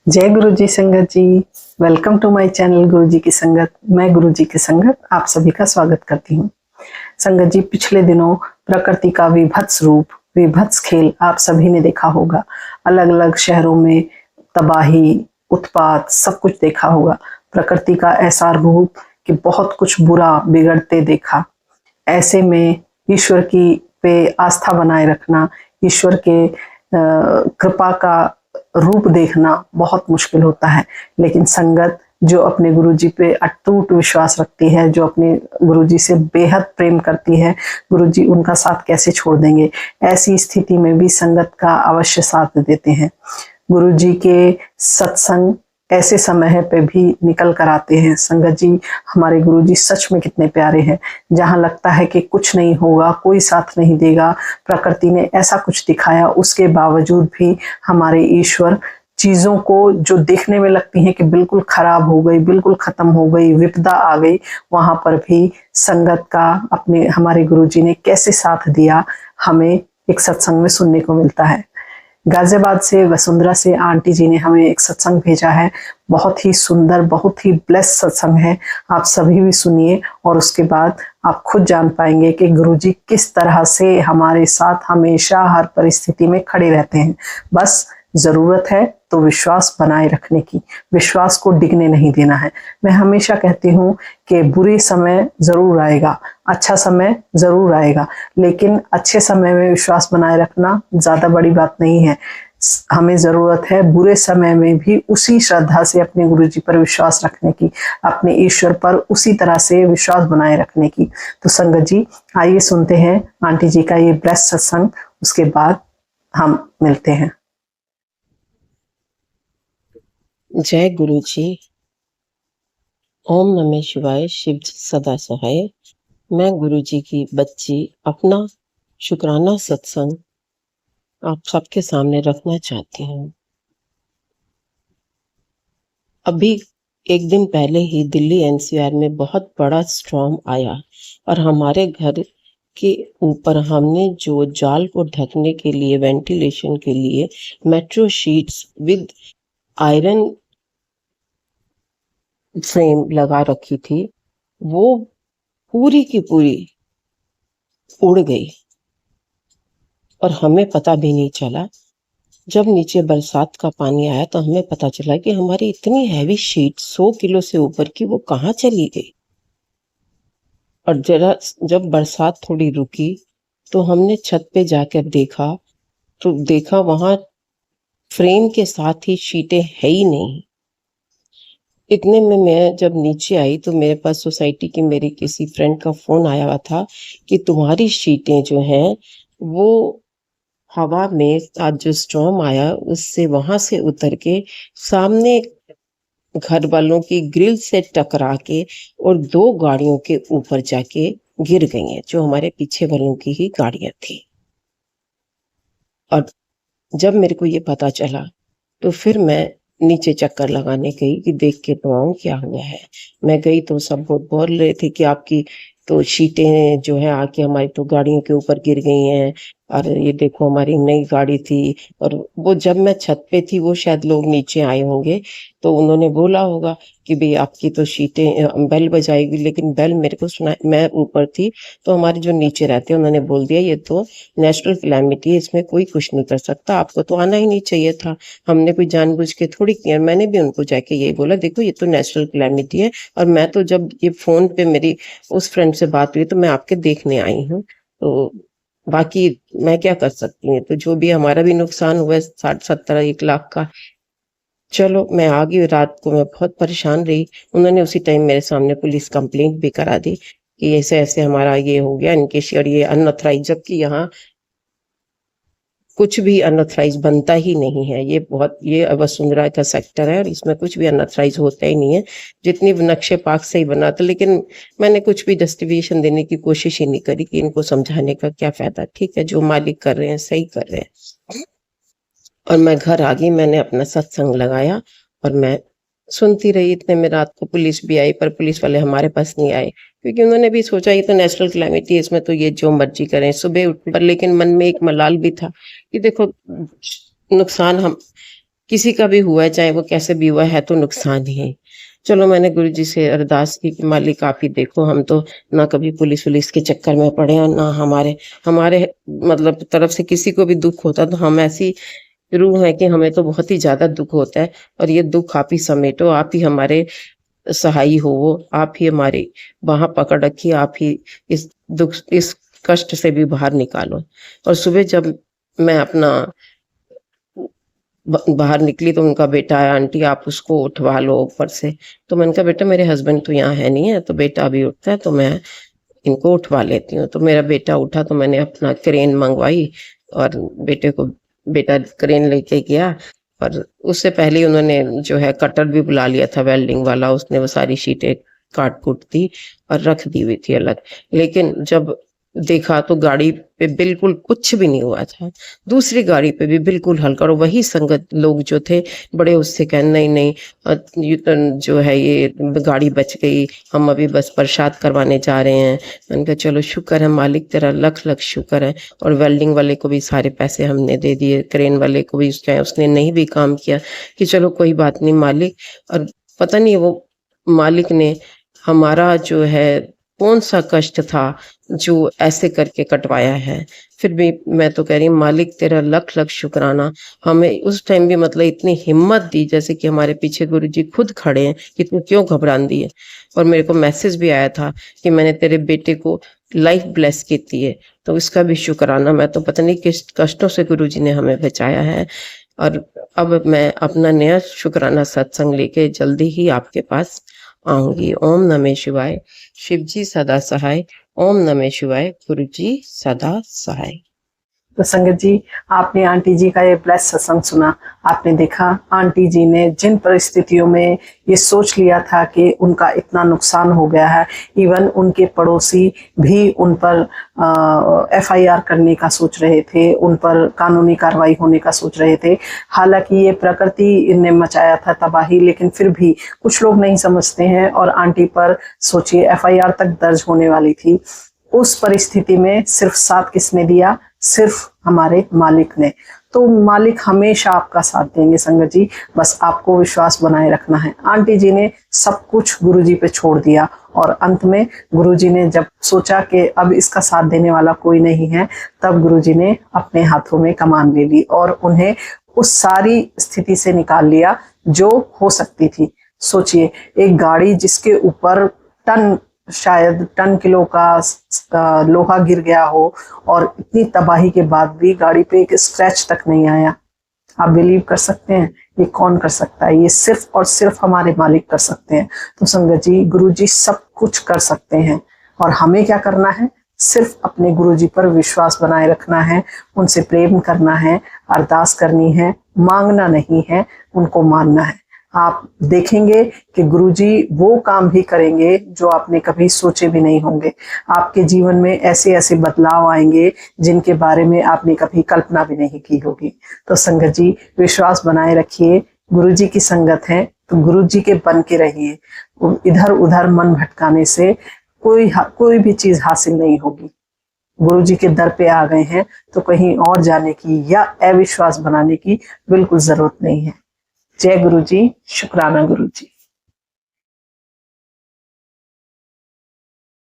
जय गुरु जी संगत जी। Welcome to my channel गुरु जी की संगत। मैं गुरु जी की संगत आप सभी का स्वागत करती हूँ। संगत जी, पिछले दिनों प्रकृति का विभत्स रूप, विभत्स खेल आप सभी ने देखा होगा। अलग अलग शहरों में तबाही, उत्पात सब कुछ देखा होगा। प्रकृति का ऐसा रूप कि बहुत कुछ बुरा बिगड़ते देखा। ऐसे में ईश्वर की पे आस्था बनाए रखना, ईश्वर के कृपा का रूप देखना बहुत मुश्किल होता है। लेकिन संगत जो अपने गुरुजी पे अटूट विश्वास रखती है, जो अपने गुरुजी से बेहद प्रेम करती है, गुरुजी उनका साथ कैसे छोड़ देंगे। ऐसी स्थिति में भी संगत का अवश्य साथ देते हैं। गुरुजी के सत्संग ऐसे समय पे भी निकल कर आते हैं। संगत जी, हमारे गुरुजी सच में कितने प्यारे हैं। जहाँ लगता है कि कुछ नहीं होगा, कोई साथ नहीं देगा, प्रकृति ने ऐसा कुछ दिखाया, उसके बावजूद भी हमारे ईश्वर चीजों को जो देखने में लगती हैं कि बिल्कुल खराब हो गई, बिल्कुल खत्म हो गई, विपदा आ गई, वहां पर भी संगत का अपने हमारे गुरुजी ने कैसे साथ दिया, हमें एक सत्संग में सुनने को मिलता है। गाजियाबाद से, वसुंधरा से आंटी जी ने हमें एक सत्संग भेजा है। बहुत ही सुंदर, बहुत ही ब्लेस्ड सत्संग है। आप सभी भी सुनिए और उसके बाद आप खुद जान पाएंगे कि गुरुजी किस तरह से हमारे साथ हमेशा हर परिस्थिति में खड़े रहते हैं। बस जरूरत है तो विश्वास बनाए रखने की, विश्वास को डिगने नहीं देना है। मैं हमेशा कहती हूँ कि बुरे समय जरूर आएगा, अच्छा समय जरूर आएगा, लेकिन अच्छे समय में विश्वास बनाए रखना ज्यादा बड़ी बात नहीं है। हमें जरूरत है बुरे समय में भी उसी श्रद्धा से अपने गुरुजी पर विश्वास रखने की, अपने ईश्वर पर उसी तरह से विश्वास बनाए रखने की। तो संगत जी, आइए सुनते हैं आंटी जी का ये ब्लेस्ड सत्संग, उसके बाद हम मिलते हैं। जय गुरु जी। ओम नमः शिवाय। शिव जी सदा सहाय। मैं गुरु जी की बच्ची अपना शुक्राना सत्संग आप सबके सामने रखना चाहती हूँ। अभी एक दिन पहले ही दिल्ली एनसीआर में बहुत बड़ा स्टॉर्म आया और हमारे घर के ऊपर हमने जो जाल को ढकने के लिए, वेंटिलेशन के लिए metro sheets with iron frame लगा रखी थी, वो पूरी की पूरी उड़ गई और हमें पता भी नहीं चला। जब नीचे बरसात का पानी आया तो हमें पता चला कि हमारी इतनी हैवी शीट 100 किलो से ऊपर की वो कहाँ चली गई। और जब बरसात थोड़ी रुकी तो हमने छत पे जाकर देखा तो देखा वहां फ्रेम के साथ ही शीटें है ही नहीं। इतने में मैं जब नीचे आई तो मेरे पास सोसाइटी की मेरी किसी फ्रेंड का फोन आया हुआ था कि तुम्हारी शीटें जो हैं वो हवा में आज जो स्टॉर्म आया उससे वहां से उतर के सामने घर वालों की ग्रिल से टकरा के और 2 गाड़ियों के ऊपर जाके गिर गई हैं, जो हमारे पीछे वालों की ही गाड़ियां थी। और जब मेरे को ये पता चला तो फिर मैं नीचे चक्कर लगाने गई कि देख के तो आऊं क्या हुआ है। मैं गई तो सब बहुत बोल रहे थे कि आपकी तो शीटें जो है आके हमारी तो गाड़ियों के ऊपर गिर गई हैं और ये देखो हमारी नई गाड़ी थी। और वो जब मैं छत पे थी वो शायद लोग नीचे आए होंगे तो उन्होंने बोला होगा कि भाई आपकी तो शीटें, बेल बजाएगी, लेकिन बेल मेरे को सुना, मैं ऊपर थी तो हमारे जो नीचे रहते हैं उन्होंने बोल दिया ये तो नेचुरल कैलेमिटी है, इसमें कोई कुछ नहीं कर सकता, आपको तो आना ही नहीं चाहिए था, हमने कोई जानबूझ के थोड़ी किया। मैंने भी उनको जाके यही बोला देखो ये तो नेचुरल कैलेमिटी है और मैं तो जब ये फोन पे मेरी उस फ्रेंड से बात हुई तो मैं आपके देखने आई हूँ, तो बाकी मैं क्या कर सकती हूँ। तो जो भी हमारा भी नुकसान हुआ है 60-70-1 लाख का। चलो मैं आ गई, रात को मैं बहुत परेशान रही। उन्होंने उसी टाइम मेरे सामने पुलिस कंप्लेंट भी करा दी कि ऐसे ऐसे हमारा ये हो गया इनके शेयर ये अनऑथराइज, जबकि यहाँ कुछ भी अनऑथराइज बनता ही नहीं है। ये वसुंधरा का सेक्टर है और इसमें कुछ भी अनऑथराइज होता ही नहीं है, जितनी नक्शे पाक से ही बना था। लेकिन मैंने कुछ भी जस्टिफिकेशन देने की कोशिश ही नहीं करी कि इनको समझाने का क्या फायदा। ठीक है, जो मालिक कर रहे हैं सही कर रहे हैं। और मैं घर आ गई, मैंने अपना सत्संग लगाया और मैं सुनती रही। इतने में रात को पुलिस भी आई, पर पुलिस वाले हमारे पास नहीं आए क्योंकि उन्होंने भी सोचा ये तो नेचुरल कैलेमिटी है, इसमें तो ये जो मर्जी करें। सुबह उठ पर लेकिन मन में एक मलाल भी था कि देखो नुकसान हम किसी का भी हुआ है, चाहे वो कैसे भी हुआ है तो नुकसान ही है। चलो मैंने गुरुजी से अरदास की कि मालिक आप ही देखो, हम तो ना कभी पुलिस वुलिस के चक्कर में पड़े और ना हमारे हमारे मतलब तरफ से किसी को भी दुख होता तो हम ऐसी रूह है कि हमें तो बहुत ही ज्यादा दुख होता है, और ये दुख आप ही समेटो, आप ही हमारे सहाई हो, वो आप ही हमारी बाह पकड़ रखी, आप ही इस दुख इस कष्ट से भी बाहर निकालो। और सुबह जब मैं अपना बाहर निकली तो उनका बेटा आया, आंटी आप उसको उठवा लो ऊपर से। तो मैंने कहा बेटा मेरे हस्बैंड तो यहाँ है नहीं है, तो बेटा अभी उठता है तो मैं इनको उठवा लेती हूँ। तो मेरा बेटा उठा तो मैंने अपना क्रेन मंगवाई और बेटा क्रेन लेके गया। और उससे पहले उन्होंने जो है कटर भी बुला लिया था वेल्डिंग वाला, उसने वो सारी शीटें काट कूट दी और रख दी हुई थी अलग। लेकिन जब देखा तो गाड़ी पे बिल्कुल कुछ भी नहीं हुआ था, दूसरी गाड़ी पे भी बिल्कुल हल्का। और वही संगत लोग जो थे बड़े उससे कह नहीं नहीं जो है ये गाड़ी बच गई, हम अभी बस प्रसाद करवाने जा रहे हैं। मैंने कहा चलो शुक्र है मालिक तेरा, लख लख शुक्र है। और वेल्डिंग वाले को भी सारे पैसे हमने दे दिए, क्रेन वाले को भी चाहे उसने नहीं भी काम किया कि चलो कोई बात नहीं मालिक। और पता नहीं वो मालिक ने हमारा जो है कौन सा कष्ट था जो ऐसे करके कटवाया है। फिर भी मैं तो कह रही हूँ मालिक तेरा लख लख शुक्राना, हमें उस टाइम भी मतलब इतनी हिम्मत दी जैसे कि हमारे पीछे गुरुजी खुद खड़े हैं कि तू क्यों घबरान दी है। और मेरे को मैसेज भी आया था कि मैंने तेरे बेटे को लाइफ ब्लेस की है, तो इसका भी शुक्राना। मैं तो पता नहीं किस कष्टों से गुरुजी ने हमें बचाया है। और अब मैं अपना नया शुक्राना सत्संग लेके जल्दी ही आपके पास आऊंगी। ओम नमः शिवाय, शिव जी सदा सहाय। ओम नमः शिवाय, गुरु जी सदा सहाय। तो संगत जी, आपने आंटी जी का ये ब्लेस सत्संग सुना। आपने देखा आंटी जी ने जिन परिस्थितियों में ये सोच लिया था कि उनका इतना नुकसान हो गया है, इवन उनके पड़ोसी भी उन पर FIR करने का सोच रहे थे, उन पर कानूनी कार्रवाई होने का सोच रहे थे। हालांकि ये प्रकृति ने मचाया था तबाही, लेकिन फिर भी कुछ लोग नहीं समझते हैं। और आंटी पर सोचिए FIR तक दर्ज होने वाली थी। उस परिस्थिति में सिर्फ साथ किसने दिया? सिर्फ हमारे मालिक ने। तो मालिक हमेशा आपका साथ देंगे संगत जी, बस आपको विश्वास बनाए रखना है। आंटी जी ने सब कुछ गुरुजी पे छोड़ दिया और अंत में गुरुजी ने जब सोचा कि अब इसका साथ देने वाला कोई नहीं है, तब गुरुजी ने अपने हाथों में कमान ले ली और उन्हें उस सारी स्थिति से निकाल लिया जो हो सकती थी। सोचिए, एक गाड़ी जिसके ऊपर शायद टन किलो का लोहा गिर गया हो और इतनी तबाही के बाद भी गाड़ी पे एक स्क्रैच तक नहीं आया। आप बिलीव कर सकते हैं? ये कौन कर सकता है? ये सिर्फ और सिर्फ हमारे मालिक कर सकते हैं। तो संगत जी, गुरुजी सब कुछ कर सकते हैं और हमें क्या करना है? सिर्फ अपने गुरुजी पर विश्वास बनाए रखना है, उनसे प्रेम करना है, अरदास करनी है, मांगना नहीं है, उनको मानना है। आप देखेंगे कि गुरुजी वो काम भी करेंगे जो आपने कभी सोचे भी नहीं होंगे। आपके जीवन में ऐसे ऐसे बदलाव आएंगे जिनके बारे में आपने कभी कल्पना भी नहीं की होगी। तो संगत जी, विश्वास बनाए रखिए। गुरुजी की संगत है तो गुरुजी के बन के रहिए। इधर उधर मन भटकाने से कोई भी चीज हासिल नहीं होगी। गुरुजी के दर पे आ गए हैं तो कहीं और जाने की या अविश्वास बनाने की बिल्कुल जरूरत नहीं है। जय गुरुजी, शुक्राना गुरुजी।